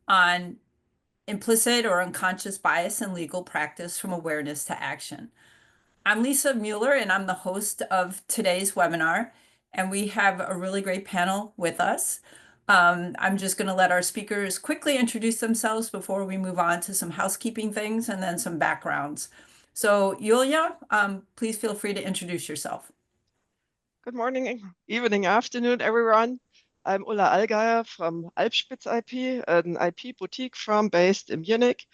on implicit or unconscious bias in legal practice from awareness to action. I'm Lisa Mueller, and I'm the host of today's webinar, and we have a really great panel with us. I'm just going to let our speakers quickly introduce themselves before we move on to some housekeeping things and then some backgrounds. So, Yulia, please feel free to introduce yourself. Good morning, evening, afternoon, everyone. I'm Ulla Allgayer from Alpspitz IP, an IP boutique firm based in Munich.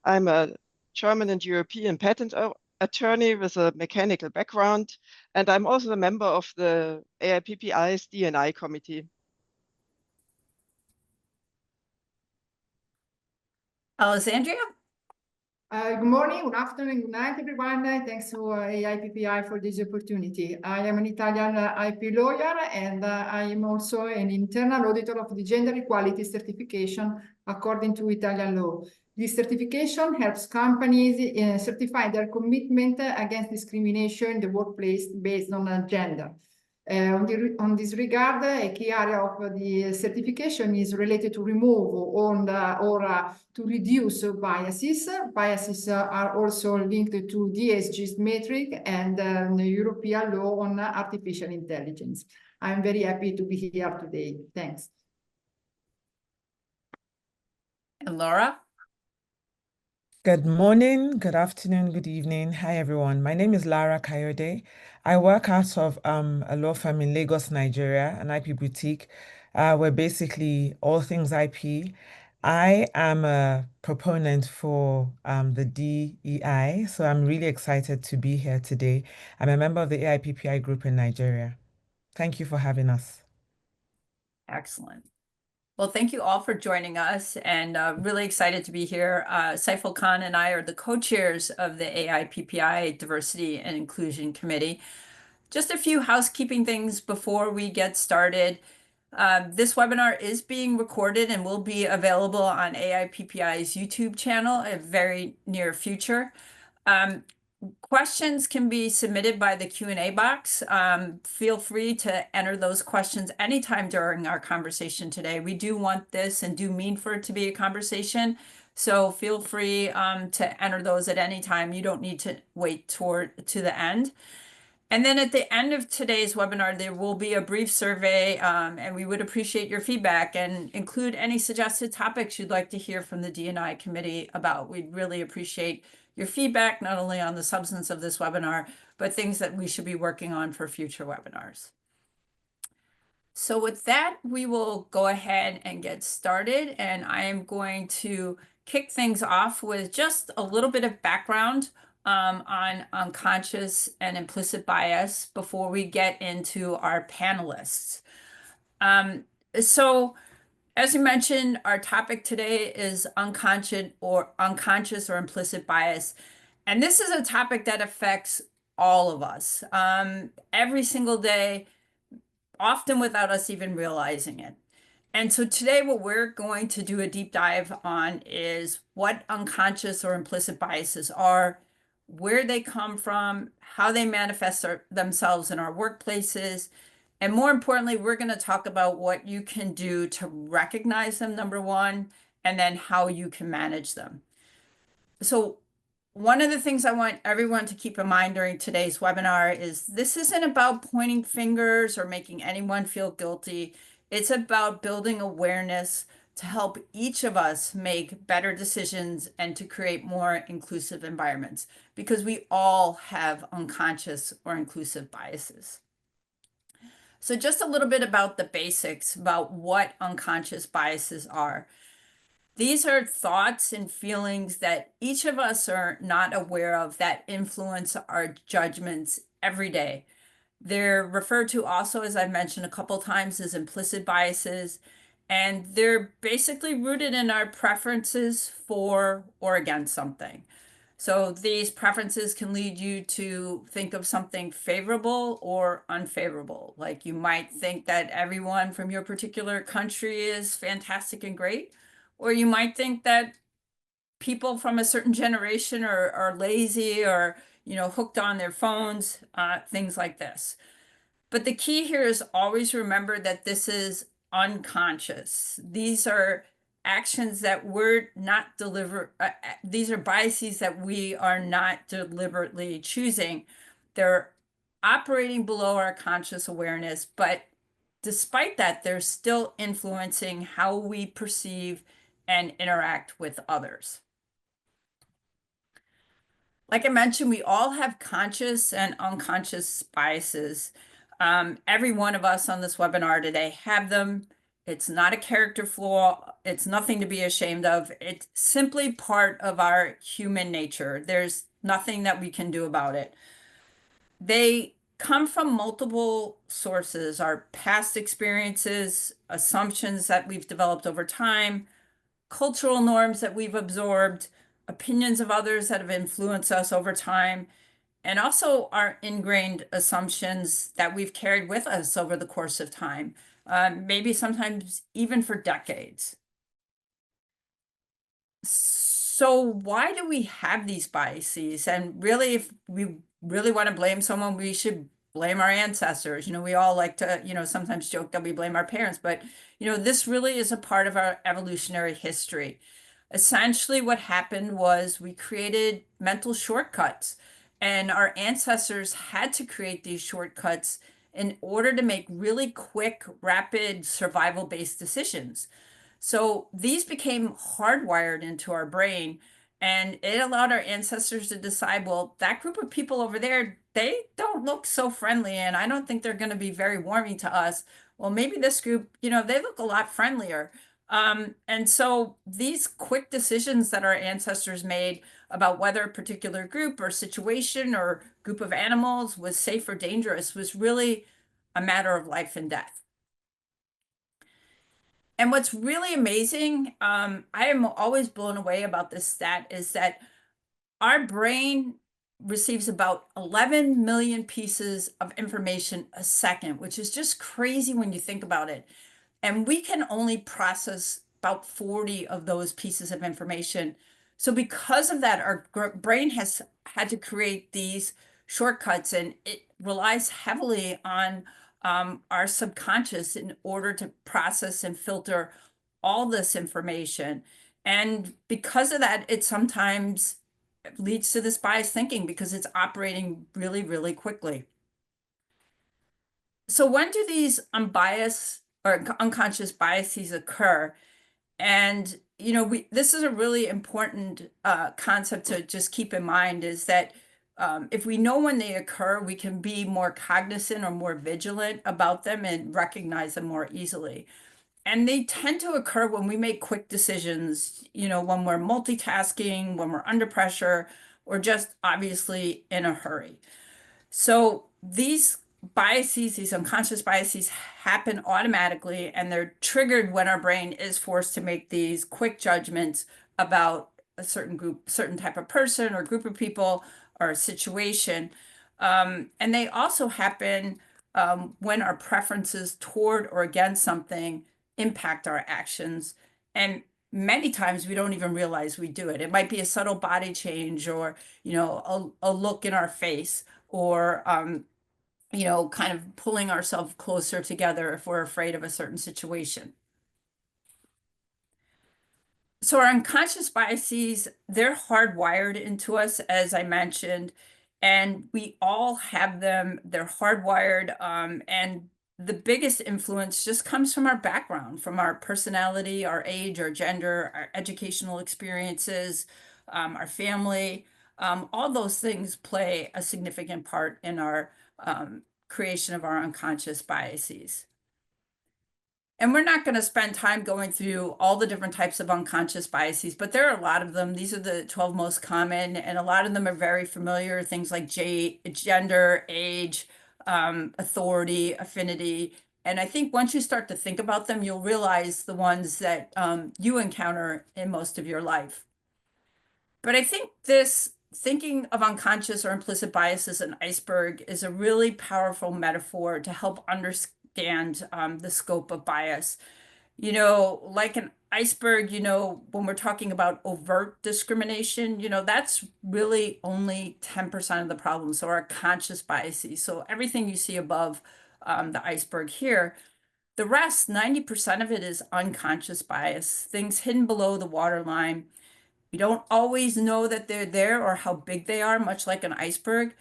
I'm a German and European patent attorney with a mechanical background, and I'm also a member of the AIPPI's D&I committee. Alessandra? Good morning, good afternoon, good night, everyone. Thanks to AIPPI for this opportunity. I am an Italian IP lawyer, and I am also an internal auditor of the gender equality certification according to Italian law. This certification helps companies certify their commitment against discrimination in the workplace based on gender. On this regard, a key area of the certification is related to remove or to reduce biases. Biases are also linked to DSG's metric and the European law on artificial intelligence. I'm very happy to be here today. Thanks. And Laura? Good morning, good afternoon, good evening. Hi, everyone. My name is Lara Kayode. I work out of a law firm in Lagos, Nigeria, an IP boutique. We're basically all things IP. I am a proponent for the DEI, so I'm really excited to be here today. I'm a member of the AIPPI group in Nigeria. Thank you for having us. Excellent. Well, thank you all for joining us, and really excited to be here. Saiful Khan and I are the co-chairs of the AIPPI Diversity and Inclusion Committee. Just a few housekeeping things before we get started. This webinar is being recorded and will be available on AIPPI's YouTube channel in very near future. Questions can be submitted by the Q&A box. Feel free to enter those questions anytime during our conversation today. We do want this and do mean for it to be a conversation. So feel free to enter those at any time. You don't need to wait to the end. And then at the end of today's webinar, there will be a brief survey, and we would appreciate your feedback and include any suggested topics you'd like to hear from the D&I committee about. We'd really appreciate your feedback, not only on the substance of this webinar, but things that we should be working on for future webinars. So with that, we will go ahead and get started, and I am going to kick things off with just a little bit of background on unconscious and implicit bias before we get into our panelists. So as you mentioned, our topic today is unconscious or implicit bias. And this is a topic that affects all of us every single day, often without us even realizing it. And so today what we're going to do a deep dive on is what unconscious or implicit biases are, where they come from, how they manifest themselves in our workplaces, and more importantly, we're going to talk about what you can do to recognize them, number one, and then how you can manage them. So one of the things I want everyone to keep in mind during today's webinar is this isn't about pointing fingers or making anyone feel guilty. It's about building awareness to help each of us make better decisions and to create more inclusive environments, because we all have unconscious or inclusive biases. So just a little bit about the basics about what unconscious biases are. These are thoughts and feelings that each of us are not aware of that influence our judgments every day. They're referred to also, as I've mentioned a couple times, as implicit biases, and they're basically rooted in our preferences for or against something. So these preferences can lead you to think of something favorable or unfavorable. Like you might think that everyone from your particular country is fantastic and great, or you might think that people from a certain generation are lazy or, hooked on their phones, things like this. But the key here is always remember that this is unconscious. These are actions that we're not these are biases that we are not deliberately choosing. They're operating below our conscious awareness, but despite that, they're still influencing how we perceive and interact with others. Like I mentioned, we all have conscious and unconscious biases. Every one of us on this webinar today have them. It's not a character flaw. It's nothing to be ashamed of. It's simply part of our human nature. There's nothing that we can do about it. They come from multiple sources, our past experiences, assumptions that we've developed over time, cultural norms that we've absorbed, opinions of others that have influenced us over time, and also our ingrained assumptions that we've carried with us over the course of time, maybe sometimes even for decades. So why do we have these biases? And really, if we really want to blame someone, we should blame our ancestors. We all like to, sometimes joke that we blame our parents, but, this really is a part of our evolutionary history. Essentially, what happened was we created mental shortcuts, and our ancestors had to create these shortcuts in order to make really quick, rapid, survival-based decisions. So these became hardwired into our brain, and it allowed our ancestors to decide, well, that group of people over there, they don't look so friendly, and I don't think they're going to be very warming to us. Well, maybe this group, they look a lot friendlier. And so these quick decisions that our ancestors made about whether a particular group or situation or group of animals was safe or dangerous was really a matter of life and death. And what's really amazing, I am always blown away about this stat, is that our brain receives about 11 million pieces of information a second, which is just crazy when you think about it. And we can only process about 40 of those pieces of information. So because of that, our brain has had to create these shortcuts, and it relies heavily on our subconscious in order to process and filter all this information. And because of that, it sometimes leads to this biased thinking because it's operating really, really quickly. So when do these unbiased or unconscious biases occur? And, this is a really important concept to just keep in mind, is that if we know when they occur, we can be more cognizant or more vigilant about them and recognize them more easily. And they tend to occur when we make quick decisions, when we're multitasking, when we're under pressure, or just obviously in a hurry. So these biases, these unconscious biases, happen automatically, and they're triggered when our brain is forced to make these quick judgments about a certain group, certain type of person or group of people or a situation. And they also happen when our preferences toward or against something impact our actions. And many times we don't even realize we do it. It might be a subtle body change, or, a look in our face, or kind of pulling ourselves closer together if we're afraid of a certain situation. So our unconscious biases, they're hardwired into us, as I mentioned, and we all have them. They're hardwired, and the biggest influence just comes from our background, from our personality, our age, our gender, our educational experiences, our family. All those things play a significant part in our creation of our unconscious biases. And we're not going to spend time going through all the different types of unconscious biases, but there are a lot of them. These are the 12 most common, and a lot of them are very familiar. Things like gender, age, authority, affinity. And I think once you start to think about them, you'll realize the ones that you encounter in most of your life. But I think this thinking of unconscious or implicit bias as an iceberg is a really powerful metaphor to help understand the scope of bias. Like an iceberg, when we're talking about overt discrimination, that's really only 10% of the problem. So our conscious biases. So everything you see above the iceberg here, The rest, 90% of it, is unconscious bias, things hidden below the waterline. We don't always know that they're there or how big they are, much like an iceberg,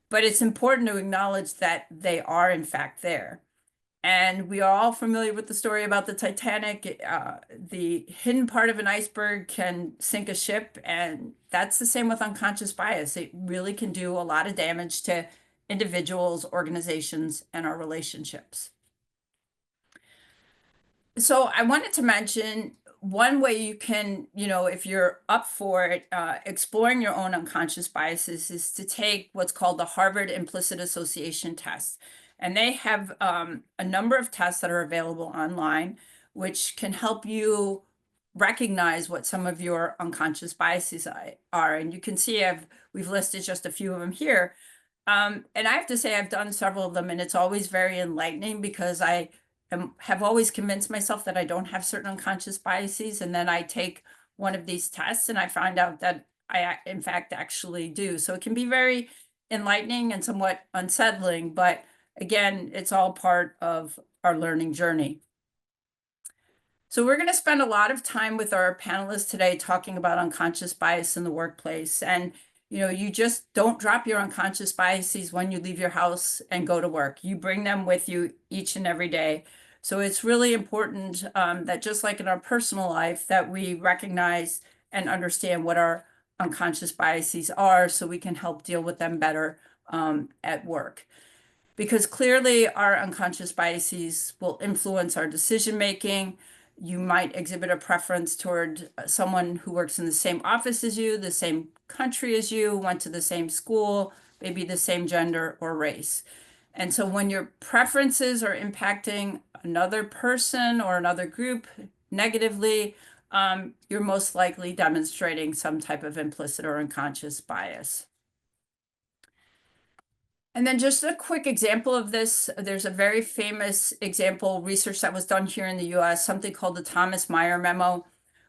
but it's important to acknowledge that they are in fact there. And we are all familiar with the story about the Titanic. The hidden part of an iceberg can sink a ship, and that's the same with unconscious bias. It really can do a lot of damage to individuals, organizations, and our relationships. So I wanted to mention one way you can, if you're up for it, exploring your own unconscious biases is to take what's called the Harvard Implicit Association test. And they have a number of tests that are available online, which can help you recognize what some of your unconscious biases are. And you can see we've listed just a few of them here. And I have to say I've done several of them, and it's always very enlightening because I have always convinced myself that I don't have certain unconscious biases. And then I take one of these tests and I find out that I, in fact, actually do. So it can be very enlightening and somewhat unsettling, but again, it's all part of our learning journey. So we're going to spend a lot of time with our panelists today talking about unconscious bias in the workplace. And you just don't drop your unconscious biases when you leave your house and go to work. You bring them with you each and every day. So it's really important that just like in our personal life, that we recognize and understand what our unconscious biases are so we can help deal with them better at work. Because clearly our unconscious biases will influence our decision-making. You might exhibit a preference toward someone who works in the same office as you, the same country as you, went to the same school, maybe the same gender or race. And so when your preferences are impacting another person or another group negatively, you're most likely demonstrating some type of implicit or unconscious bias. And then just a quick example of this, there's a very famous example research that was done here in the US, something called the Thomas Meyer memo,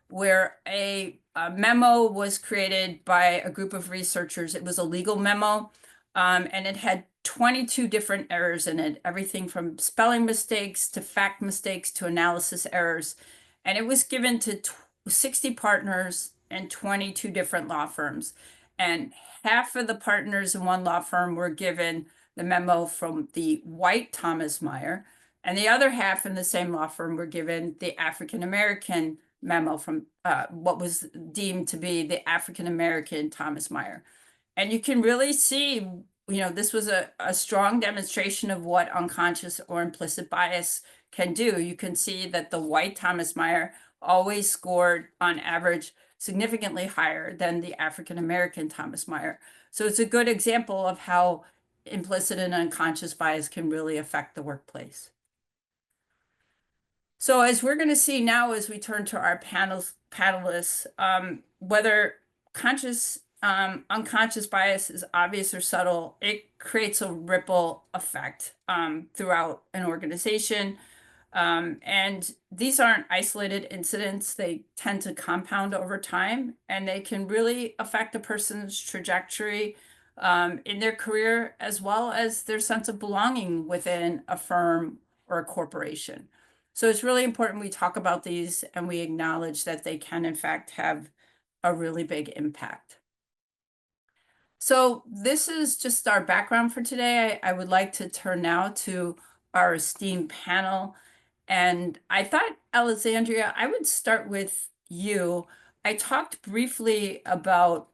where a memo was created by a group of researchers. It was a legal memo, and it had 22 different errors in it, everything from spelling mistakes to fact mistakes to analysis errors. And it was given to 60 partners and 22 different law firms. And half of the partners in one law firm were given the memo from the white Thomas Meyer, and the other half in the same law firm were given the African-American memo from what was deemed to be the African-American Thomas Meyer. And you can really see, this was a strong demonstration of what unconscious or implicit bias can do. You can see that the white Thomas Meyer always scored on average significantly higher than the African-American Thomas Meyer. So it's a good example of how implicit and unconscious bias can really affect the workplace. So as we're going to see now, as we turn to our panelists, whether unconscious bias is obvious or subtle, it creates a ripple effect throughout an organization. And these aren't isolated incidents. They tend to compound over time, and they can really affect a person's trajectory in their career, as well as their sense of belonging within a firm or a corporation. So it's really important we talk about these and we acknowledge that they can, in fact, have a really big impact. So this is just our background for today. I would like to turn now to our esteemed panel. And I thought, Alessandra, I would start with you. I talked briefly about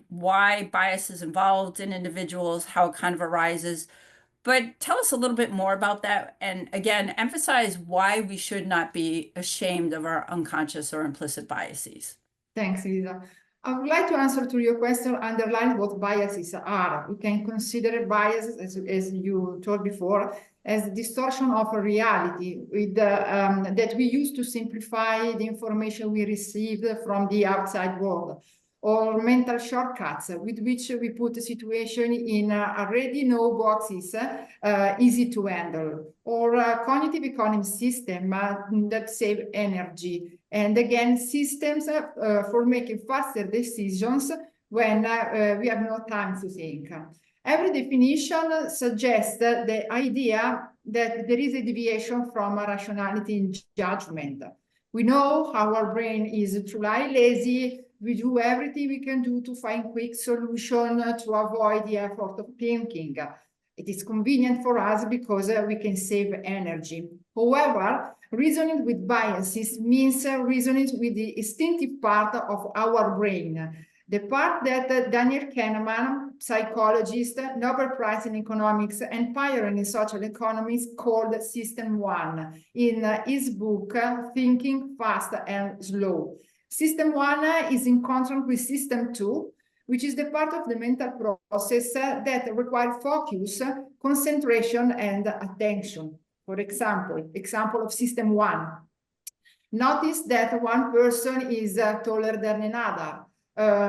why bias is involved in individuals, how it kind of arises, but tell us a little bit more about that. And again, emphasize why we should not be ashamed of our unconscious or implicit biases. Thanks, Lisa. I would like to answer to your question, underline what biases are. We can consider biases, as you told before, as distortion of a reality with that we use to simplify the information we received from the outside world, or mental shortcuts with which we put the situation in already know boxes, easy to handle, or cognitive economy system that save energy. And again, systems for making faster decisions when we have no time to think. Every definition suggests the idea that there is a deviation from rationality in judgment. We know our brain is truly lazy. We do everything we can do to find quick solution to avoid the effort of thinking. It is convenient for us because we can save energy. However, reasoning with biases means reasoning with the instinctive part of our brain, the part that Daniel Kahneman, psychologist, Nobel Prize in Economics, and pioneer in social economics, called System 1 in his book, Thinking Fast and Slow. System 1 is in contrast with System 2, which is the part of the mental process that requires focus, concentration, and attention. For example of System 1. Notice that one person is taller than another.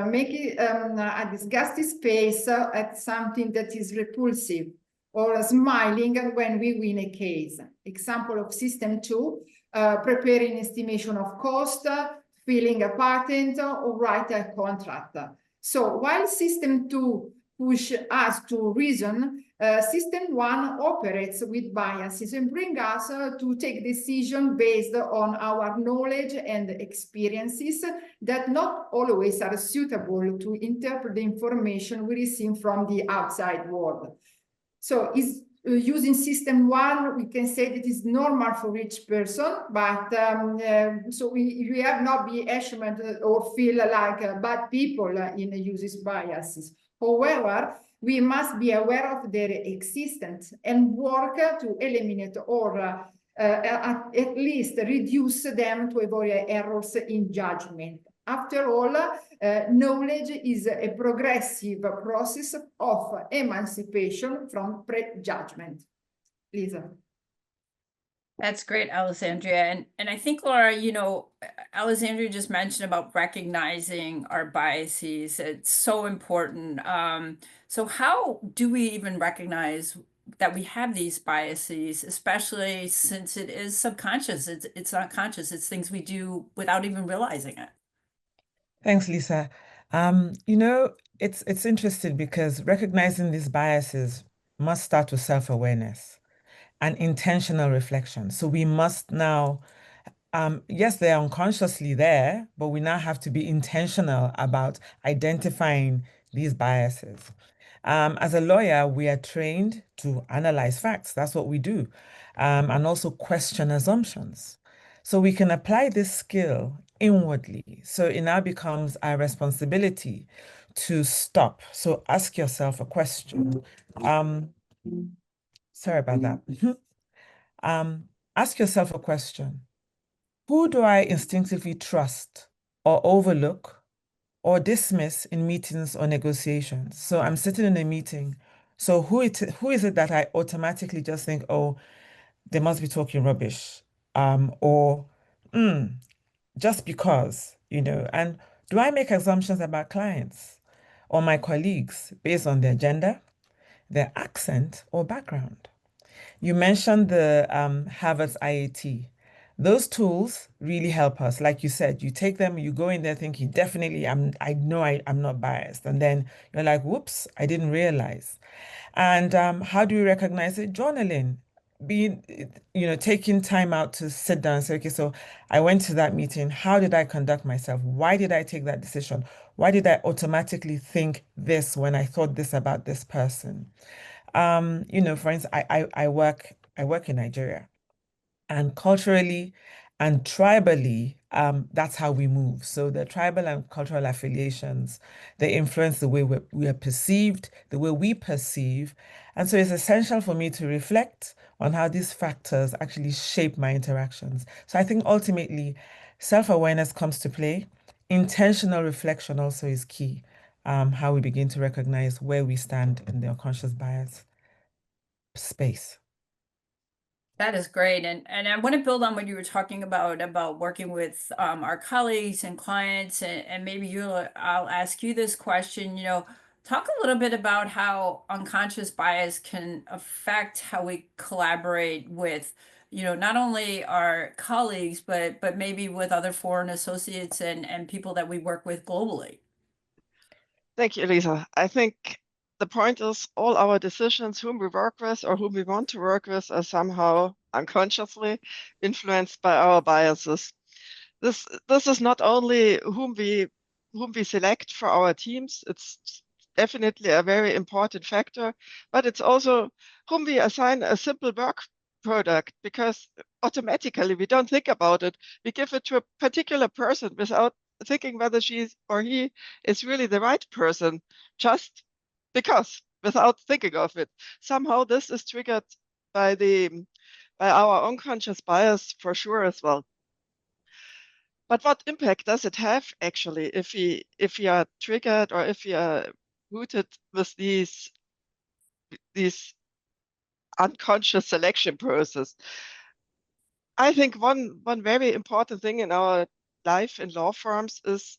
Make a disgusting face at something that is repulsive, or smiling when we win a case. Example of System 2, preparing estimation of cost, filling a patent, or write a contract. So while System 2 push us to reason, System 1 operates with biases and bring us to take decisions based on our knowledge and experiences that not always are suitable to interpret the information we receive from the outside world. So using System 1, we can say that it's normal for each person, but so we have not be ashamed or feel like bad people in using biases. However, we must be aware of their existence and work to eliminate or at least reduce them to avoid errors in judgment. After all, knowledge is a progressive process of emancipation from prejudgment. Lisa. That's great, Alessandria. And I think, Laura, Alessandria just mentioned about recognizing our biases. It's so important. So how do we even recognize that we have these biases, especially since it is subconscious? It's not conscious. It's things we do without even realizing it. Thanks, Lisa. It's interesting because recognizing these biases must start with self-awareness and intentional reflection. So we must now, yes, they're unconsciously there, but we now have to be intentional about identifying these biases. As a lawyer, we are trained to analyze facts. That's what we do, and also question assumptions. So we can apply this skill inwardly. So it now becomes our responsibility to stop. So ask yourself a question. Sorry about that. Ask yourself a question. Who do I instinctively trust or overlook or dismiss in meetings or negotiations? So I'm sitting in a meeting. So who is it that I automatically just think, oh, they must be talking rubbish, or just because, and do I make assumptions about clients or my colleagues based on their gender, their accent, or background? You mentioned the Harvard's IAT. Those tools really help us. Like you said, you take them, you go in there thinking, definitely, I know I'm not biased. And then you're like, whoops, I didn't realize. And how do we recognize it? Journaling, being, taking time out to sit down and say, okay, so I went to that meeting. How did I conduct myself? Why did I take that decision? Why did I automatically think this when I thought this about this person? For instance, I work in Nigeria, and culturally and tribally, that's how we move. So the tribal and cultural affiliations, they influence the way we are perceived, the way we perceive. And so it's essential for me to reflect on how these factors actually shape my interactions. So I think ultimately, self-awareness comes to play. Intentional reflection also is key. How we begin to recognize where we stand in the unconscious bias space. That is great. And I want to build on what you were talking about working with our colleagues and clients. And maybe I'll ask you this question, talk a little bit about how unconscious bias can affect how we collaborate with, not only our colleagues, but maybe with other foreign associates and people that we work with globally. Thank you, Lisa. I think the point is all our decisions, whom we work with or whom we want to work with, are somehow unconsciously influenced by our biases. This is not only whom we select for our teams, it's definitely a very important factor, but it's also whom we assign a simple work product, because automatically we don't think about it. We give it to a particular person without thinking whether she or he is really the right person, just because, without thinking of it. Somehow this is triggered by our unconscious bias for sure as well. But what impact does it have actually if we are triggered or if we are rooted with these unconscious selection process? I think one very important thing in our life in law firms is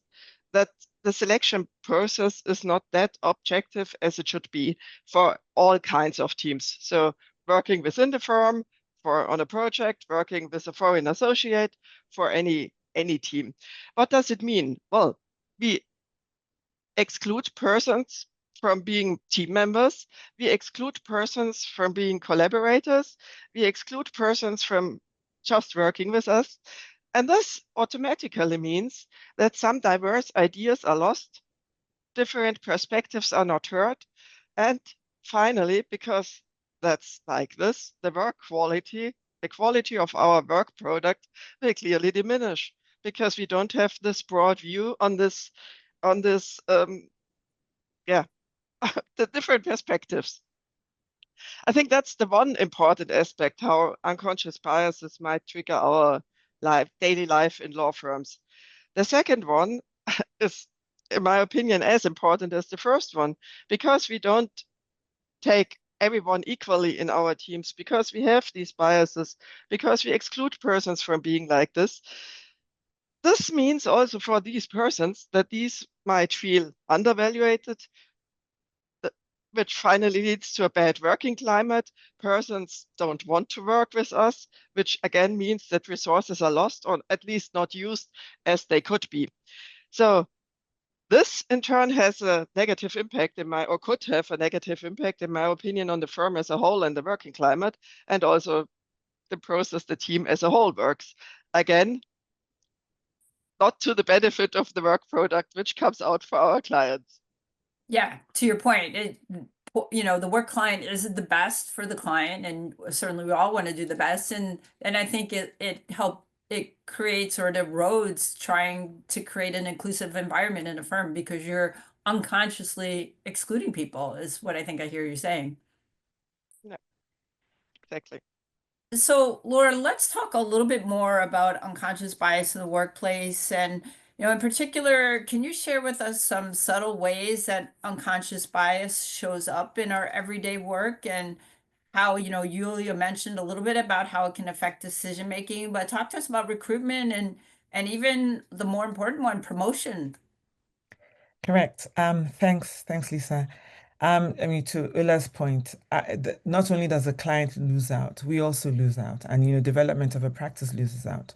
that the selection process is not that objective as it should be for all kinds of teams. So working within the firm, for on a project, working with a foreign associate, for any team. What does it mean? Well, we exclude persons from being team members. We exclude persons from being collaborators. We exclude persons from just working with us. And this automatically means that some diverse ideas are lost, different perspectives are not heard, and finally, because that's like this, the quality of our work product will clearly diminish because we don't have this broad view on this yeah, the different perspectives. I think that's the one important aspect, how unconscious biases might trigger our daily life in law firms. The second one is, in my opinion, as important as the first one, because we don't take everyone equally in our teams, because we have these biases, because we exclude persons from being like this. This means also for these persons that these might feel undervalued, which finally leads to a bad working climate. Persons don't want to work with us, which again means that resources are lost or at least not used as they could be. So this in turn has a negative impact or could have a negative impact, in my opinion, on the firm as a whole and the working climate, and also the process the team as a whole works. Again, not to the benefit of the work product which comes out for our clients. Yeah, to your point, the work client is the best for the client, and certainly we all want to do the best. And I think it creates or it erodes trying to create an inclusive environment in a firm because you're unconsciously excluding people, is what I think I hear you saying. Yeah, exactly. So, Laura, let's talk a little bit more about unconscious bias in the workplace. And, in particular, can you share with us some subtle ways that unconscious bias shows up in our everyday work and how, Yulia mentioned a little bit about how it can affect decision making, but talk to us about recruitment and even the more important one, promotion. Correct. Thanks, Lisa. I mean, to Ulla's point, not only does the client lose out, we also lose out, and development of a practice loses out.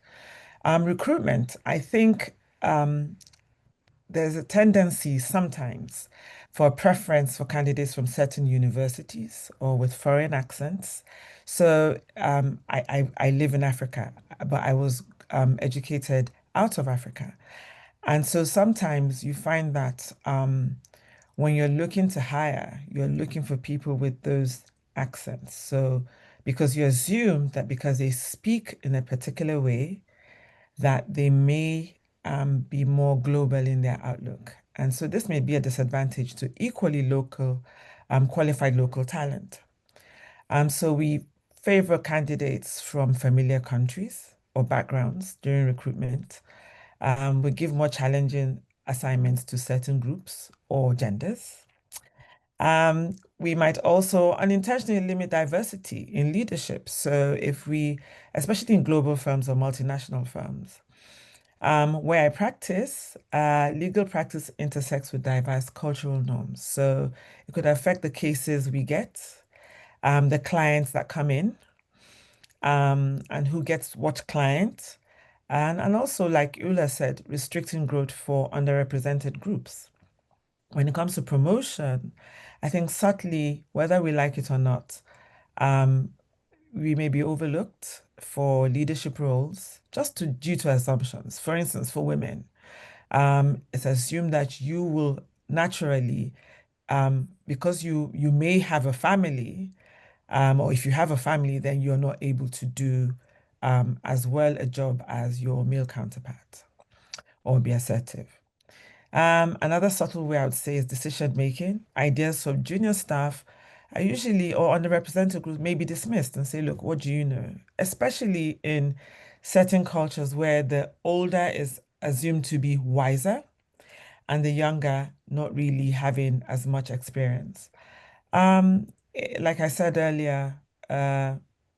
Recruitment, I think, there's a tendency sometimes for a preference for candidates from certain universities or with foreign accents. So I live in Africa, but I was educated out of Africa. And so sometimes you find that when you're looking to hire, you're looking for people with those accents. So because you assume that because they speak in a particular way, that they may be more global in their outlook. And so this may be a disadvantage to equally qualified local talent. So we favor candidates from familiar countries or backgrounds during recruitment. We give more challenging assignments to certain groups or genders. We might also unintentionally limit diversity in leadership. So if we, especially in global firms or multinational firms, where I practice, legal practice intersects with diverse cultural norms. So it could affect the cases we get, the clients that come in, and who gets what client, and also, like Ulla said, restricting growth for underrepresented groups. when it comes to promotion, I think subtly, whether we like it or not, um, we may be overlooked for leadership roles due to assumptions. For instance, for women, it's assumed that you will naturally, because you may have a family, or if you have a family, then you're not able to do as well a job as your male counterpart or be assertive. Another subtle way I would say is decision making. Ideas from junior staff are usually, or underrepresented groups, may be dismissed and say, look, what do you know? Especially in certain cultures where the older is assumed to be wiser and the younger not really having as much experience. Like I said earlier,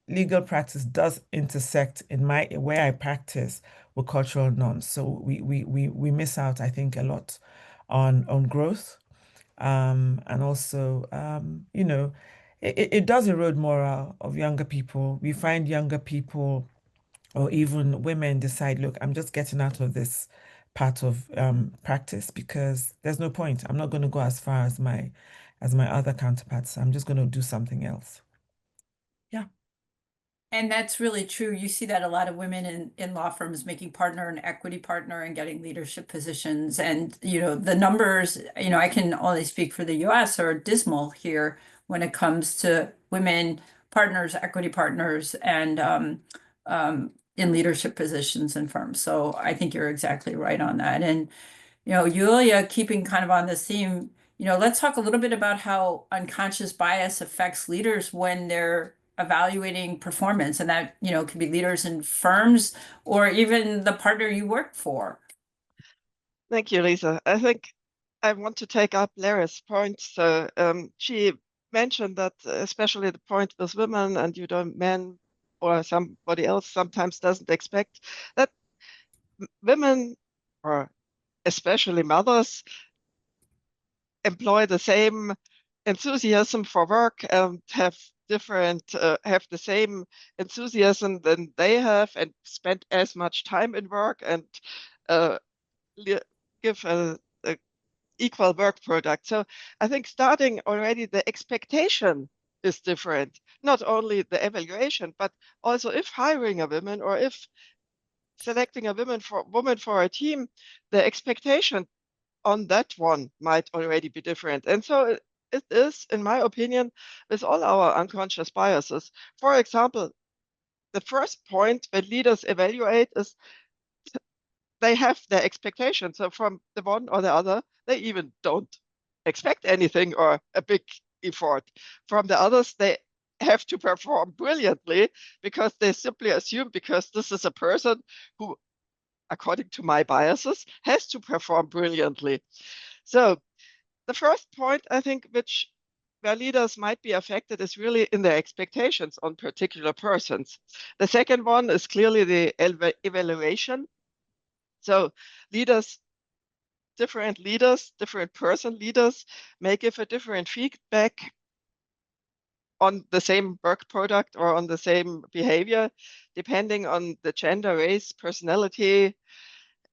legal practice does intersect in where I practice with cultural norms. So we miss out, I think, a lot on growth. And also, it does erode morale of younger people. We find younger people or even women decide, look, I'm just getting out of this part of practice because there's no point. I'm not going to go as far as my other counterparts. I'm just going to do something else. Yeah. And that's really true. You see that a lot of women in law firms making partner and equity partner and getting leadership positions. And, the numbers, I can only speak for the US, are dismal here when it comes to women partners, equity partners, and in leadership positions in firms. So I think you're exactly right on that. And Yulia, keeping kind of on this theme, let's talk a little bit about how unconscious bias affects leaders when they're evaluating performance. And that, could be leaders in firms or even the partner you work for. Thank you, Lisa. I think I want to take up Larry's point. So she mentioned that especially the point with women and men or somebody else sometimes doesn't expect that women, or especially mothers, employ the same enthusiasm for work and have the same enthusiasm than they have and spend as much time in work and give a equal work product. So I think starting already the expectation is different, not only the evaluation, but also if hiring a woman or if selecting a woman for a team, the expectation on that one might already be different. And so it is, in my opinion, with all our unconscious biases. For example, the first point when leaders evaluate is they have their expectations. So from the one or the other, they even don't expect anything or a big effort. From the others, they have to perform brilliantly because they simply assume because this is a person who, according to my biases, has to perform brilliantly. So the first point, I think, where leaders might be affected is really in their expectations on particular persons. The second one is clearly the evaluation. So different person leaders may give a different feedback on the same work product or on the same behavior, depending on the gender, race, personality,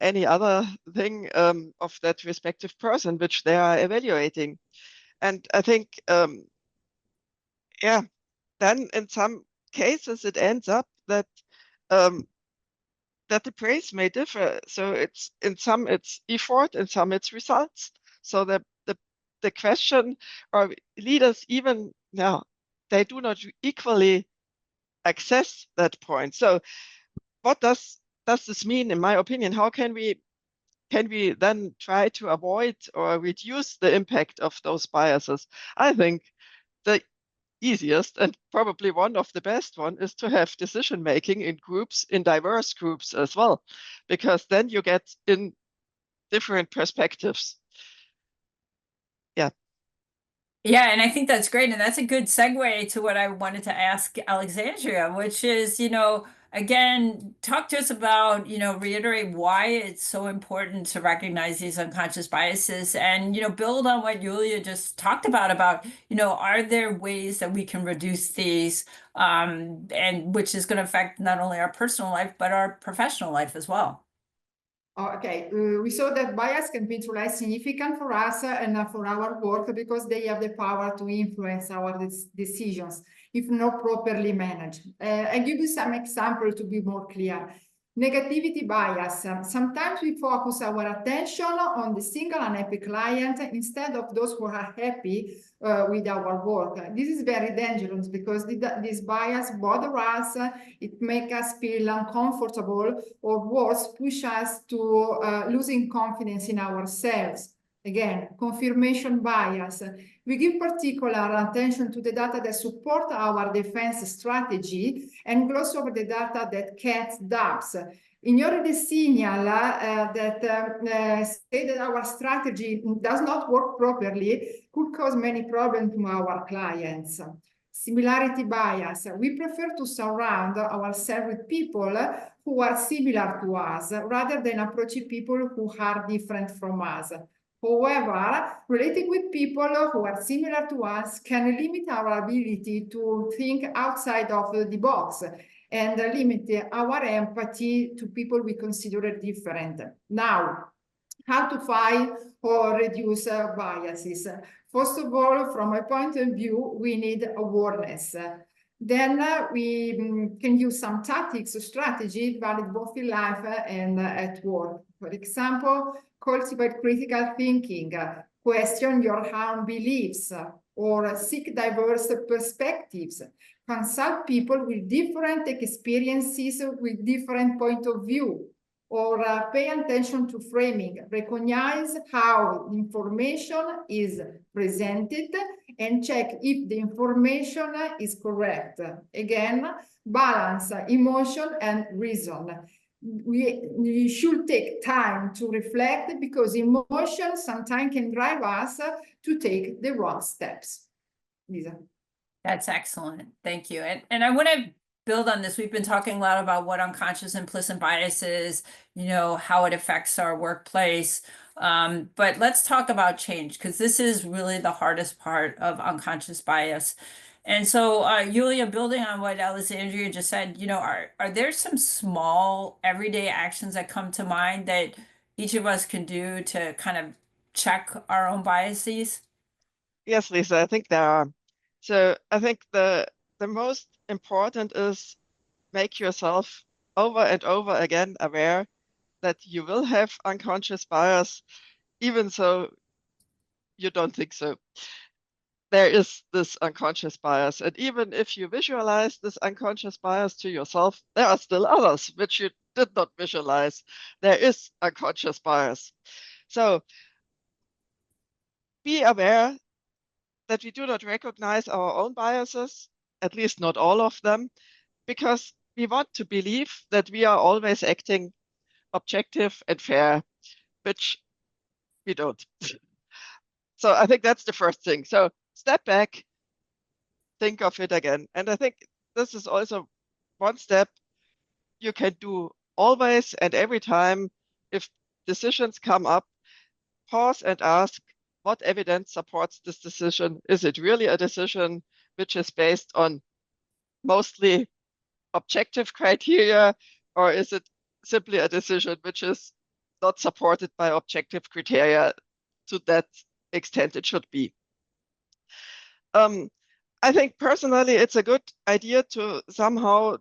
any other thing of that respective person which they are evaluating. And I think, then in some cases it ends up that the praise may differ. So in some it's effort, in some it's results. So the question, or leaders even now, they do not equally access that point. So what does this mean, in my opinion? How can we then try to avoid or reduce the impact of those biases? I think the easiest and probably one of the best one is to have decision making in groups, in diverse groups as well, because then you get in different perspectives. Yeah. Yeah, and I think that's great. And that's a good segue to what I wanted to ask Alexandria, which is, again, talk to us about, reiterate why it's so important to recognize these unconscious biases and, build on what Yulia just talked about, are there ways that we can reduce these, and which is going to affect not only our personal life, but our professional life as well. Okay, we saw that bias can be truly significant for us and for our work because they have the power to influence our decisions if not properly managed. I'll give you some examples to be more clear. Negativity bias. Sometimes we focus our attention on the single unhappy client instead of those who are happy with our work. This is very dangerous because this bias bothers us, it makes us feel uncomfortable, or worse, push us to losing confidence in ourselves. Again, confirmation bias. We give particular attention to the data that support our defense strategy and gloss over the data that casts doubts. Ignore the signal that say that our strategy does not work properly could cause many problems to our clients. Similarity bias. We prefer to surround ourselves with people who are similar to us rather than approaching people who are different from us. However, relating with people who are similar to us can limit our ability to think outside of the box and limit our empathy to people we consider different. Now, how to fight or reduce biases? First of all, from my point of view, we need awareness. Then we can use some tactics or strategy valid both in life and at work. For example, cultivate critical thinking, question your own beliefs, or seek diverse perspectives. Consult people with different experiences, with different point of view, or pay attention to framing. Recognize how information is presented and check if the information is correct. Again, balance emotion and reason. We should take time to reflect because emotion sometimes can drive us to take the wrong steps. Lisa. That's excellent. Thank you. And I want to build on this. We've been talking a lot about what unconscious implicit bias is, how it affects our workplace. But let's talk about change, because this is really the hardest part of unconscious bias. And so, Yulia, building on what Alessandra just said, are there some small everyday actions that come to mind that each of us can do to kind of check our own biases? Yes, Lisa, I think there are. So I think the most important is make yourself over and over again aware that you will have unconscious bias, even so you don't think so. There is this unconscious bias. And even if you visualize this unconscious bias to yourself, there are still others which you did not visualize. There is unconscious bias. So be aware that we do not recognize our own biases, at least not all of them, because we want to believe that we are always acting objective and fair, which we don't. So I think that's the first thing. So step back, think of it again. And I think this is also one step you can do always and every time if decisions come up, pause and ask, what evidence supports this decision? Is it really a decision which is based on mostly objective criteria, or is it simply a decision which is not supported by objective criteria to that extent it should be? I think personally it's a good idea to somehow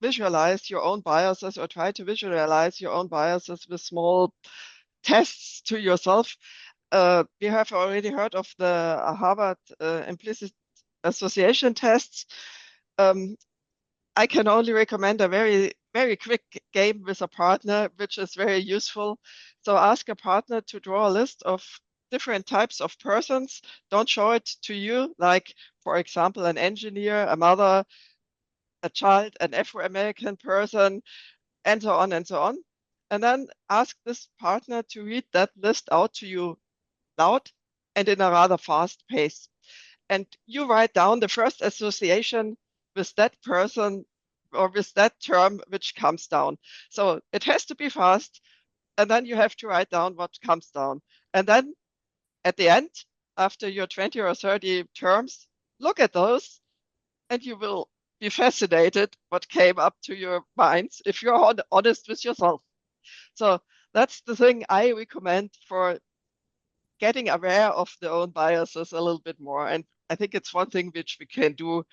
visualize your own biases or try to visualize your own biases with small tests to yourself. We have already heard of the Harvard Implicit Association tests. I can only recommend a very, very quick game with a partner, which is very useful. So ask a partner to draw a list of different types of persons. Don't show it to you, like, for example, an engineer, a mother, a child, an Afro-American person, and so on and so on. And then ask this partner to read that list out to you loud and in a rather fast pace. And you write down the first association with that person or with that term which comes down. So it has to be fast. And then you have to write down what comes down. And then at the end, after your 20 or 30 terms, look at those and you will be fascinated what came up to your minds if you're honest with yourself. So that's the thing I recommend for getting aware of their own biases a little bit more. And I think it's one thing which we can do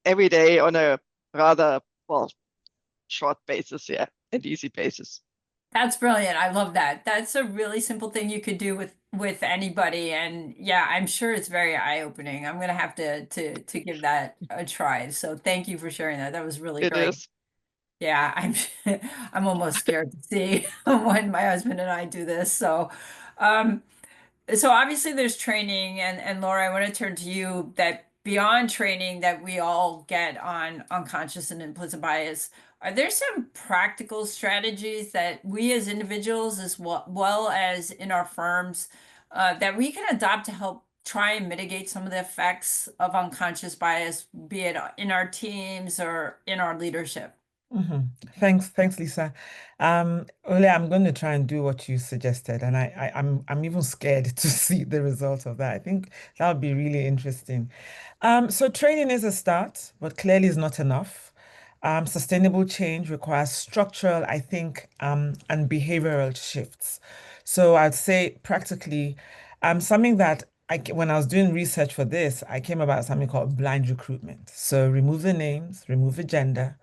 every day on a rather, well, short basis, yeah, and easy basis. That's brilliant. I love that. That's a really simple thing you could do with anybody. And yeah, I'm sure it's very eye-opening. I'm gonna have to give that a try. So thank you for sharing that. That was really It great. is. Yeah, I'm almost scared to see when my husband and I do this. Um, so obviously there's training and Laura, I want to turn to you that beyond training that we all get on unconscious and implicit bias, are there some practical strategies that we as individuals as well as in our firms that we can adopt to help try and mitigate some of the effects of unconscious bias, be it in our teams or in our leadership? Thanks, Lisa. Ole, I'm going to try and do what you suggested, and I'm even scared to see the result of that. I think that would be really interesting. So training is a start, but clearly is not enough. Sustainable change requires structural, I think, and behavioral shifts. So I'd say practically, something that when I was doing research for this, I came about something called blind recruitment. So remove the names, remove the gender,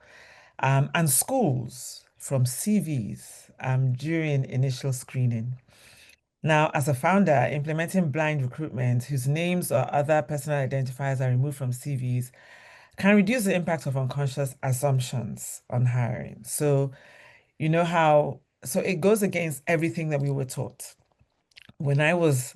and schools from CVs during initial screening. Now, as a founder, implementing blind recruitment whose names or other personal identifiers are removed from CVs can reduce the impact of unconscious assumptions on hiring. So, you know how, so it goes against everything that we were taught when I was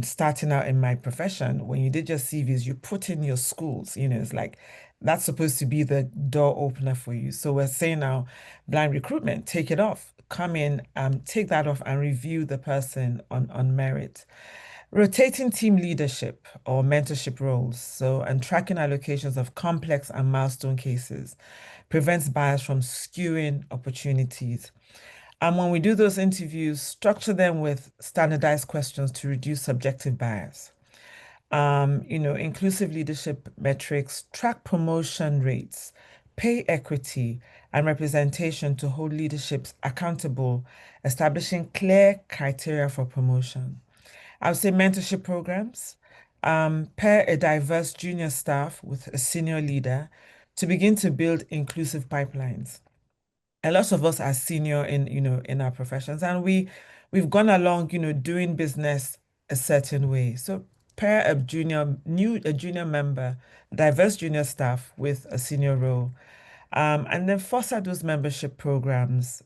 starting out in my profession, when you did your CVs, you put in your schools, it's like that's supposed to be the door opener for you. So we're saying now, blind recruitment, take it off. Come in, take that off and review the person on merit. Rotating team leadership or mentorship roles, so and tracking allocations of complex and milestone cases prevents bias from skewing opportunities. And when we do those interviews, structure them with standardized questions to reduce subjective bias. Inclusive leadership metrics, track promotion rates, pay equity, and representation to hold leaderships accountable, establishing clear criteria for promotion. I would say mentorship programs, pair a diverse junior staff with a senior leader to begin to build inclusive pipelines. A lot of us are senior in our professions, and we've gone along doing business a certain way. So pair a junior member, diverse junior staff with a senior role, and then foster those membership programs,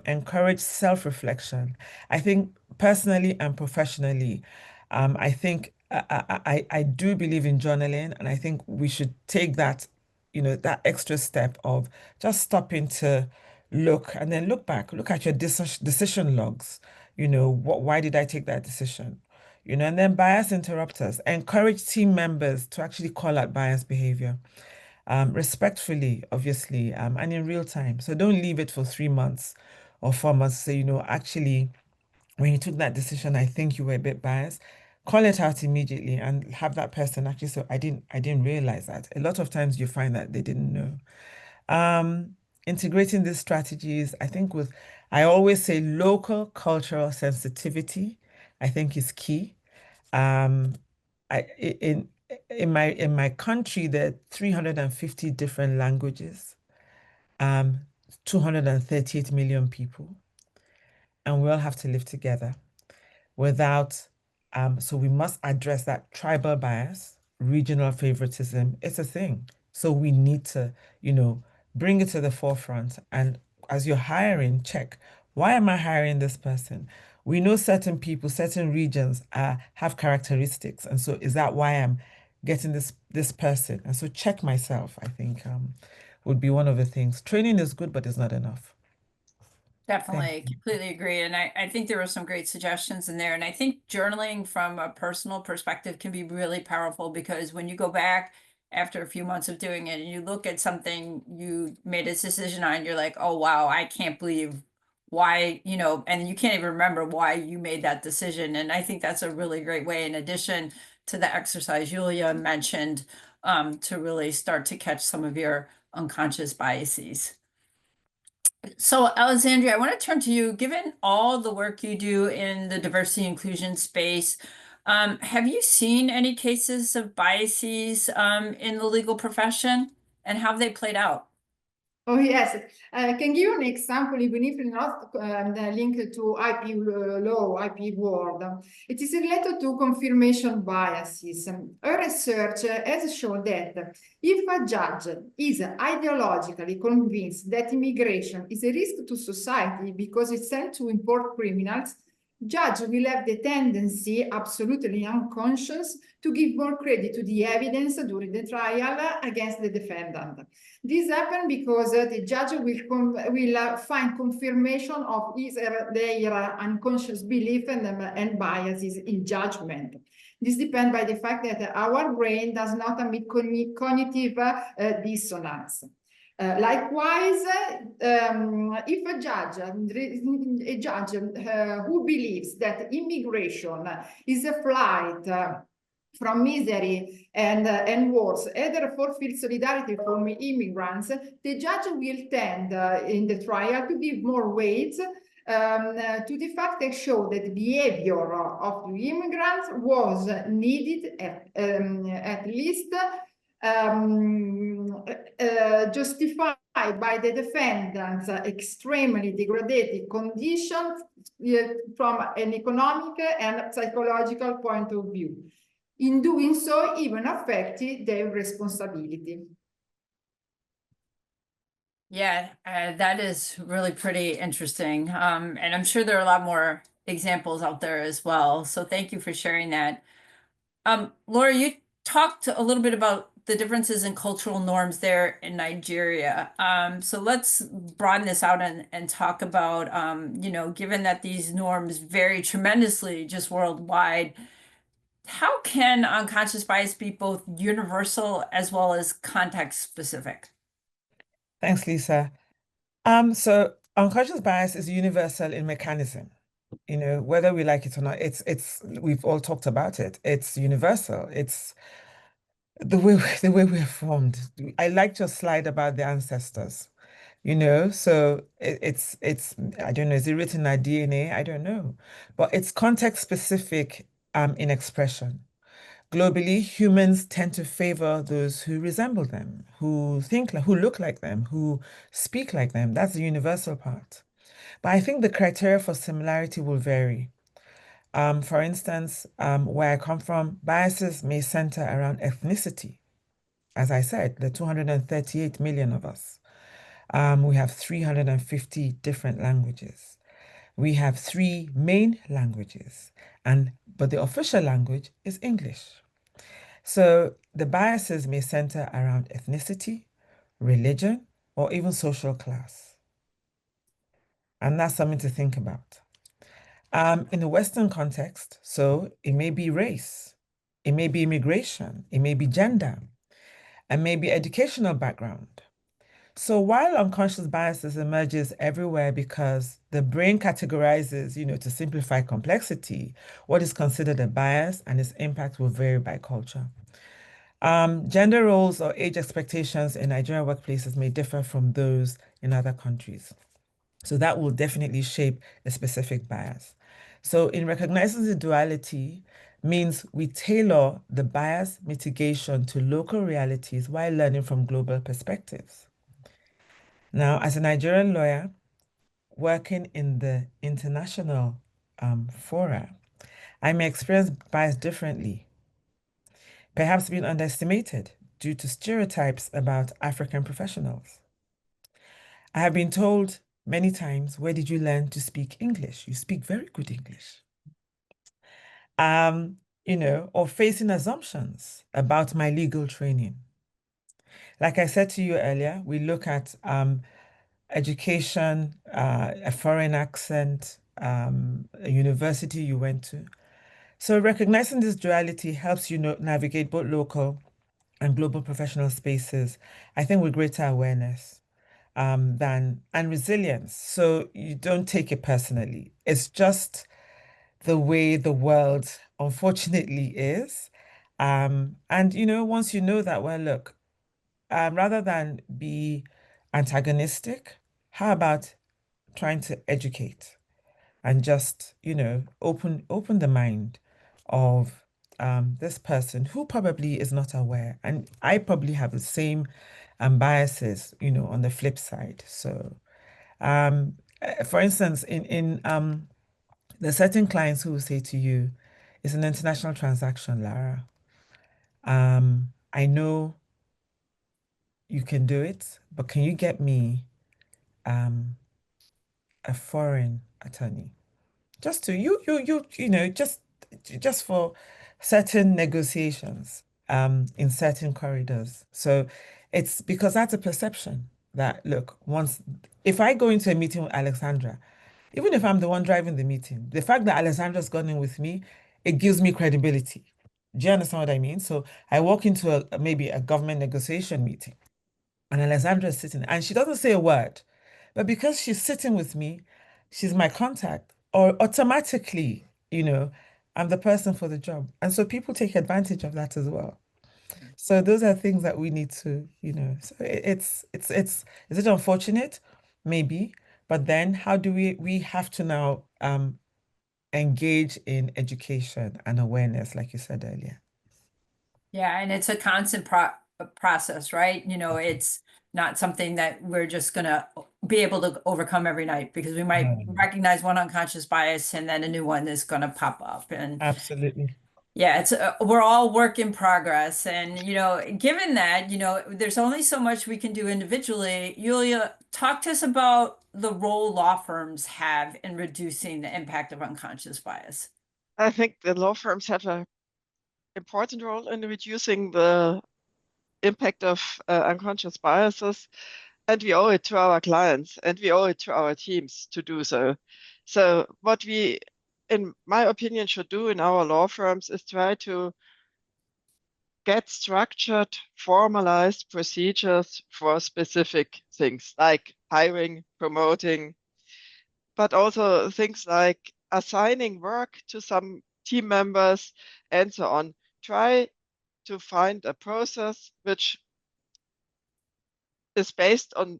encourage self-reflection. I think personally and professionally, I think I do believe in journaling, and I think we should take that extra step of just stopping to look and then look back, look at your decision logs. Why did I take that decision? And then bias interrupters, encourage team members to actually call out bias behavior respectfully, obviously, and in real time. So don't leave it for 3 months or 4 months. Say, actually, when you took that decision, I think you were a bit biased. Call it out immediately and have that person actually say, I didn't realize that. A lot of times you find that they didn't know. Integrating these strategies, I always say local cultural sensitivity, I think is key. Um, in my country, there are 350 different languages, um, 238 million people, and we all have to live together without so we must address that tribal bias, regional favoritism. It's a thing. So we need to, bring it to the forefront. And as you're hiring, check, why am I hiring this person? We know certain people, certain regions have characteristics. And so is that why I'm getting this person? And so check myself, I think would be one of the things. Training is good, but it's not enough. Thank Definitely, completely agree. And I think there were some great suggestions in there. And I think journaling from a personal perspective can be really powerful because when you go back after a few months of doing it and you look at something you made a decision on, you're like, oh, wow, I can't believe why, and you can't even remember why you made that decision. And I think that's a really great way, in addition to the exercise Julia mentioned, to really start to catch some of your unconscious biases. So, Alessandra, I want to turn to you. Given all the work you do in the diversity inclusion space, have you seen any cases of biases in the legal profession, and how have they played out? Oh, yes. I can give you an example, even if not linked to IP law, IP world. It is related to confirmation biases. Our research has shown that if a judge is ideologically convinced that immigration is a risk to society because it tends to import criminals, judge will have the tendency, absolutely unconscious, to give more credit to the evidence during the trial against the defendant. This happens because the judge will find confirmation of their unconscious belief and biases in judgment. This depends by the fact that our brain does not emit cognitive dissonance. Likewise, if a judge who believes that immigration is a flight from misery and wars, and therefore feel solidarity for immigrants, the judge will tend in the trial to give more weight to the fact that show that the behavior of the immigrants was needed at least justified by the defendant's extremely degraded conditions from an economic and psychological point of view. In doing so, even affected their responsibility. Yeah, that is really pretty interesting. And I'm sure there are a lot more examples out there as well. So thank you for sharing that. Laura, you talked a little bit about the differences in cultural norms there in Nigeria. So let's broaden this out and talk about, given that these norms vary tremendously just worldwide, how can unconscious bias be both universal as well as context specific? Thanks, Lisa. So unconscious bias is universal in mechanism. Whether we like it or not, we've all talked about it. It's universal. It's the way we're formed. I liked your slide about the ancestors. So it's I don't know, is it written in our DNA? I don't know. But it's context specific in expression. Globally, humans tend to favor those who resemble them, who look like them, who speak like them. That's the universal part. But I think the criteria for similarity will vary. For instance, where I come from, biases may center around ethnicity. As I said, there are 238 million of us. We have 350 different languages. We have 3 main languages, but the official language is English. So the biases may center around ethnicity, religion, or even social class. And that's something to think about. In the Western context, so it may be race, it may be immigration, it may be gender, and maybe educational background. So while unconscious biases emerges everywhere because the brain categorizes, to simplify complexity, what is considered a bias and its impact will vary by culture. Gender roles or age expectations in Nigerian workplaces may differ from those in other countries. So that will definitely shape a specific bias. So in recognizing the duality means we tailor the bias mitigation to local realities while learning from global perspectives. Now, as a Nigerian lawyer working in the international fora, I may experience bias differently, perhaps being underestimated due to stereotypes about African professionals. I have been told many times, where did you learn to speak English? You speak very good English. Or facing assumptions about my legal training. Like I said to you earlier, we look at education, a foreign accent, a university you went to. So recognizing this duality helps you navigate both local and global professional spaces, I think with greater awareness and resilience. So you don't take it personally. It's just the way the world unfortunately is. And once you know that, well, look, rather than be antagonistic, how about trying to educate and just, open the mind of this person who probably is not aware. And I probably have the same biases, on the flip side. So, for instance, in there's certain clients who will say to you, it's an international transaction, Lara. I know you can do it, but can you get me um a foreign attorney? Just to just for certain negotiations in certain corridors. So it's because that's a perception that, look, once if I go into a meeting with Alexandra, even if I'm the one driving the meeting, the fact that Alessandra's gone in with me, it gives me credibility. Do you understand what I mean? So I walk into maybe a government negotiation meeting and Alessandra is sitting and she doesn't say a word. But because she's sitting with me, she's my contact, or automatically, I'm the person for the job. And so people take advantage of that as well. So those are things that we need to, so is it unfortunate? Maybe. But then how do we have to now engage in education and awareness, like you said earlier? Yeah, and it's a constant process, right? It's not something that we're just gonna be able to overcome every night because we might No. recognize one unconscious bias and then a new one is gonna pop up. And Absolutely. yeah, it's we're all work in progress. And given that, there's only so much we can do individually. Yulia, talk to us about the role law firms have in reducing the impact of unconscious bias. I think the law firms have an important role in reducing the impact of unconscious biases, and we owe it to our clients and we owe it to our teams to do so. So what we, in my opinion, should do in our law firms is try to get structured, formalized procedures for specific things like hiring, promoting, but also things like assigning work to some team members and so on. Try to find a process which is based on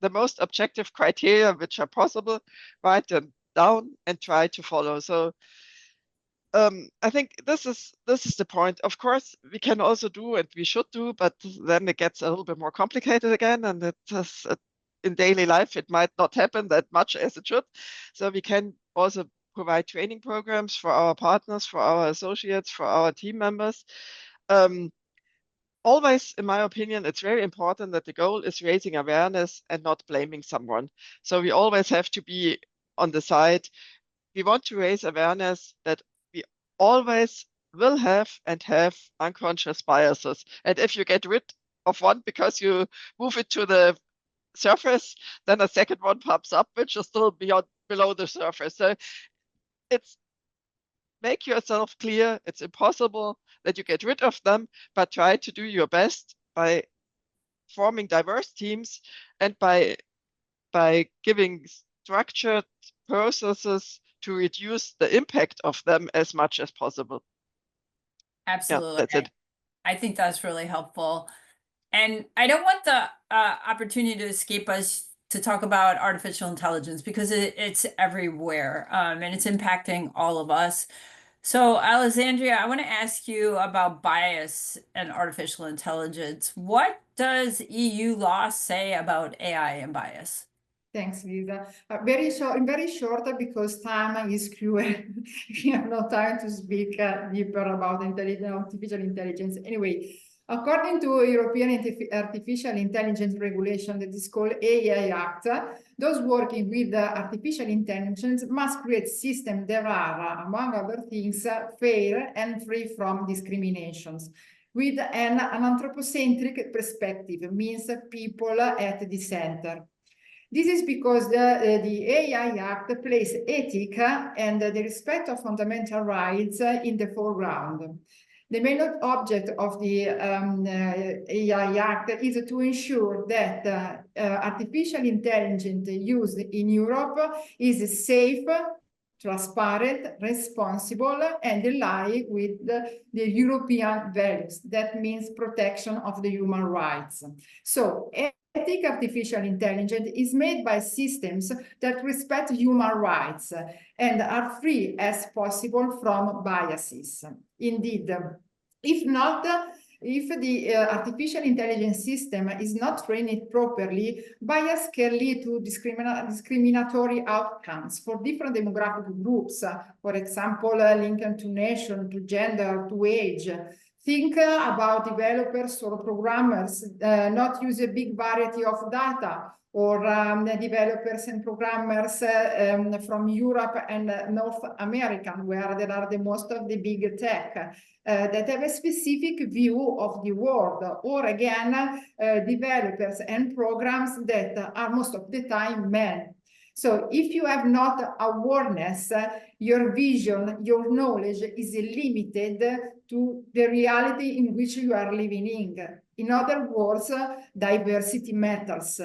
the most objective criteria which are possible, write them down and try to follow. So I think this is the point. Of course, we can also do and we should do, but then it gets a little bit more complicated again, and in daily life it might not happen that much as it should. So we can also provide training programs for our partners, for our associates, for our team members. Always, in my opinion, it's very important that the goal is raising awareness and not blaming someone. So we always have to be on the side. We want to raise awareness that we always will have and have unconscious biases. And if you get rid of one because you move it to the surface, then a second one pops up, which is still below the surface. So it's make yourself clear it's impossible that you get rid of them, but try to do your best by forming diverse teams and by giving structured processes to reduce the impact of them as much as possible. Yeah, Absolutely. that's it. I think that's really helpful. And I don't want the opportunity to escape us to talk about artificial intelligence because it's everywhere and it's impacting all of us. So, Alessandra, I want to ask you about bias and artificial intelligence. What does EU law say about AI and bias? Thanks, Lisa. Very short, because time is cruel. We have no time to speak deeper about artificial intelligence. Anyway, according to European Artificial Intelligence Regulation, that is called AI Act, those working with artificial intelligence must create systems that are, among other things, fair and free from discriminations, with an anthropocentric perspective, means people at the center. This is because the AI Act places ethic and the respect of fundamental rights in the foreground. The main object of the AI Act is to ensure that artificial intelligence used in Europe is safe, transparent, responsible, and align with the European values. That means protection of the human rights. So ethic artificial intelligence is made by systems that respect human rights and are free as possible from biases. Indeed, if not, if the artificial intelligence system is not trained properly, bias can lead to discriminatory outcomes for different demographic groups, for example, linked to nation, to gender, to age. Think about developers or programmers not use a big variety of data, or developers and programmers from Europe and North America, where there are the most of the big tech. That have a specific view of the world, or again, developers and programs that are most of the time men. So if you have not awareness, your vision, your knowledge is limited to the reality in which you are living in. In other words, diversity matters.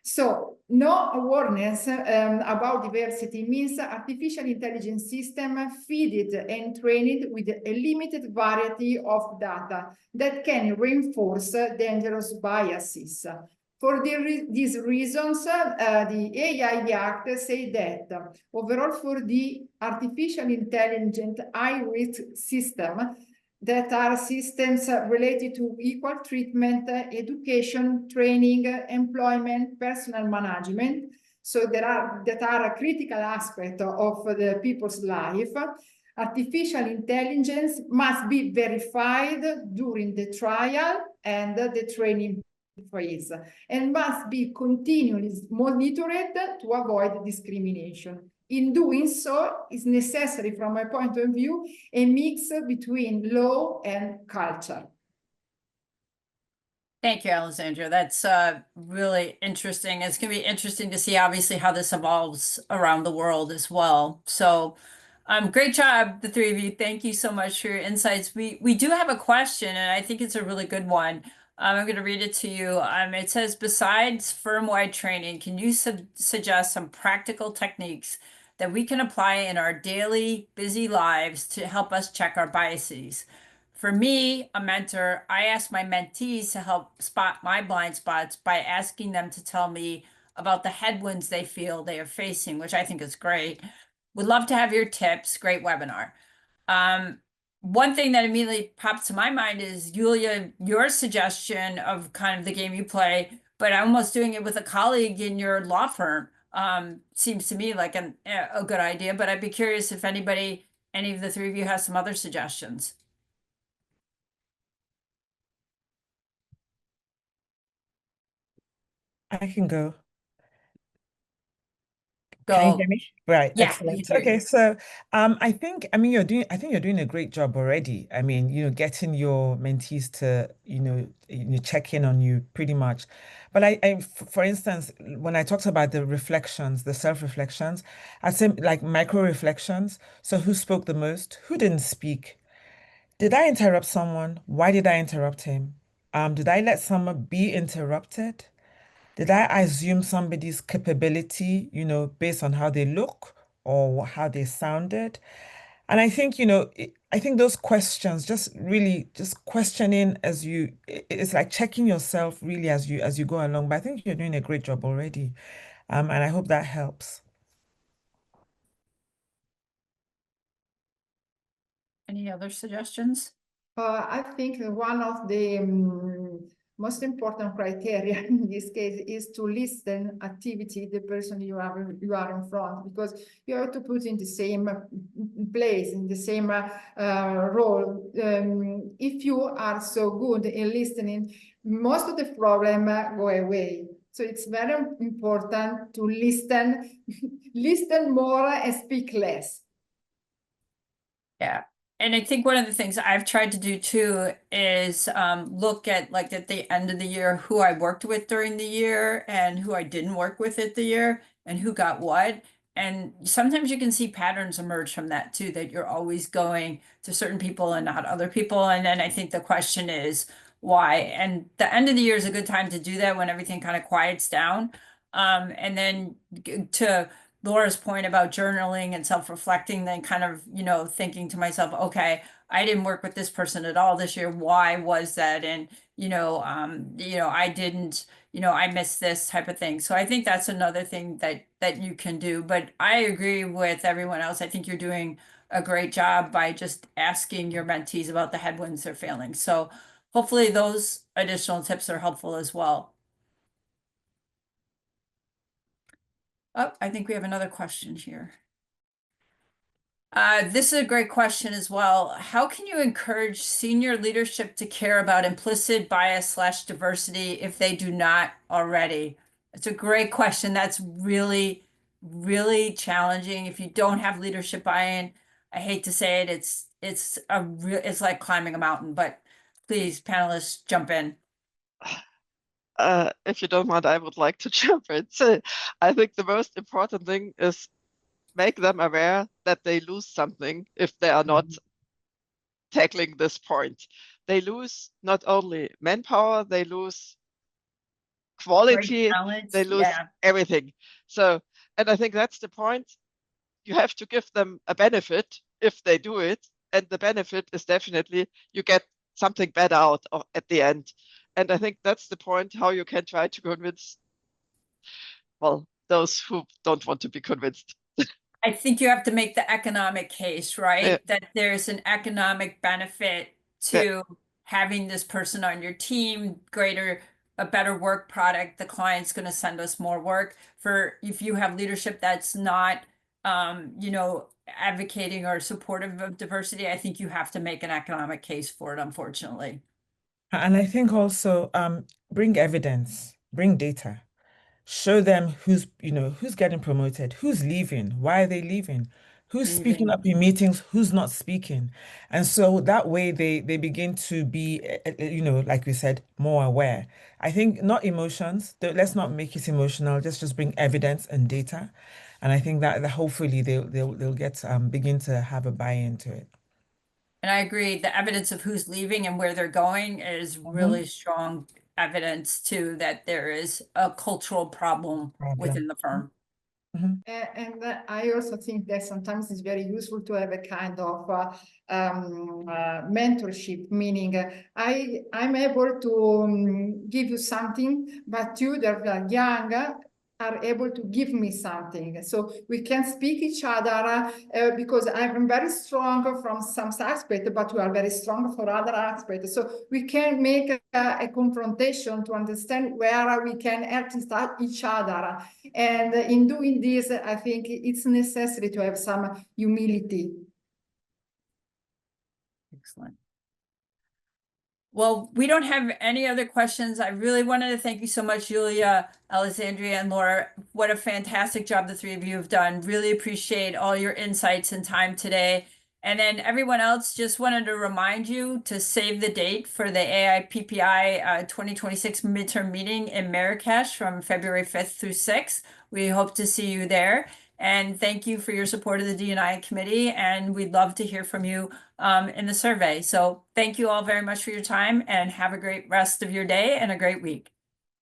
So no awareness about diversity means artificial intelligence system feed it and train it with a limited variety of data that can reinforce dangerous biases. For these reasons, the AI Act say that overall for the artificial intelligent high-risk system, that are systems related to equal treatment, education, training, employment, personal management. So that are a critical aspect of the people's life. Artificial intelligence must be verified during the trial and the training phase, and must be continually monitored to avoid discrimination. In doing so, it's necessary, from my point of view, a mix between law and culture. Thank you, Alessandra. That's really interesting. It's going to be interesting to see, obviously, how this evolves around the world as well. So great job, the three of you. Thank you so much for your insights. We do have a question, and I think it's a really good one. I'm going to read it to you. It says, besides firm-wide training, can you suggest some practical techniques that we can apply in our daily busy lives to help us check our biases? For me, a mentor, I ask my mentees to help spot my blind spots by asking them to tell me about the headwinds they feel they are facing, which I think is great. Would love to have your tips. Great webinar. One thing that immediately pops to my mind is, Julia, your suggestion of kind of the game you play, but almost doing it with a colleague in your law firm. Seems to me like a good idea, but I'd be curious if any of the three of you has some other suggestions. I can go. Go. Can you hear me? Right, Yeah, excellent. we hear Okay, you. so I think you're doing a great job already. I mean, getting your mentees to, check in on you pretty much. But for instance, when I talked about the reflections, the self-reflections, I'd say like micro reflections. So who spoke the most? Who didn't speak? Did I interrupt someone? Why did I interrupt him? Did I let someone be interrupted? Did I assume somebody's capability, based on how they look or how they sounded? And I think, I think those questions, just questioning it's like checking yourself really as you go along. But I think you're doing a great job already. And I hope that helps. Any other suggestions? I think one of the most important criteria in this case is to listen activity the person you are in front, because you have to put in the same place, in the same role. If you are so good in listening, most of the problem go away. So it's very important to listen, listen more and speak less. Yeah. And I think one of the things I've tried to do too is look at, like, at the end of the year, who I worked with during the year and who I didn't work with at the year and who got what. And sometimes you can see patterns emerge from that too, that you're always going to certain people and not other people. And then I think the question is why? And the end of the year is a good time to do that, when everything kind of quiets down. And then to Laura's point about journaling and self-reflecting, then kind of, thinking to myself, okay, I didn't work with this person at all this year. Why was that? And, I didn't, I missed this type of thing. So I think that's another thing that you can do. But I agree with everyone else. I think you're doing a great job by just asking your mentees about the headwinds they're feeling. So hopefully those additional tips are helpful as well. Oh, I think we have another question here. This is a great question as well. How can you encourage senior leadership to care about implicit bias / diversity if they do not already? It's a great question. That's really, really challenging. If you don't have leadership buy-in, I hate to say it, it's like climbing a mountain, but please, panelists, jump in. If you don't mind, I would like to jump in. So I think the most important thing is make them aware that they lose something if they are not tackling this point. They lose not only manpower, they lose Great quality, talent. they lose Yeah. everything. So, and I think that's the point. You have to give them a benefit if they do it. And the benefit is definitely you get something better out at the end. And I think that's the point how you can try to convince, well, those who don't want to be convinced. I think you have to make the economic case, Yeah. right? That there's an economic benefit Yeah. to having this person on your team, a better work product. The client's going to send us more work. For if you have leadership that's not, advocating or supportive of diversity, I think you have to make an economic case for it, unfortunately. And I think also bring evidence, bring data. Show them who's getting promoted, who's leaving, why are they leaving, who's speaking up in meetings, who's not speaking. And so that way they begin to be, like we said, more aware. I think not emotions, let's not make it emotional, just bring evidence and data. And I think that hopefully they'll get begin to have a buy-in to it. And I agree, the evidence of who's leaving and where they're going is really strong evidence too, that there is a cultural problem within the firm. And I also think that sometimes it's very useful to have a kind of mentorship, meaning I'm able to give you something, but you that are young are able to give me something. So we can speak each other because I'm very strong from some aspect, but you are very strong for other aspects. So we can make a confrontation to understand where we can help each other. And in doing this, I think it's necessary to have some humility. Excellent. Well, we don't have any other questions. I really wanted to thank you so much, Julia, Alessandra, and Laura. What a fantastic job the three of you have done. Really appreciate all your insights and time today. And then everyone else, just wanted to remind you to save the date for the AIPPI 2026 midterm meeting in Marrakesh from February 5th through 6th. We hope to see you there. And thank you for your support of the D&I committee. And we'd love to hear from you in the survey. So thank you all very much for your time and have a great rest of your day and a great week.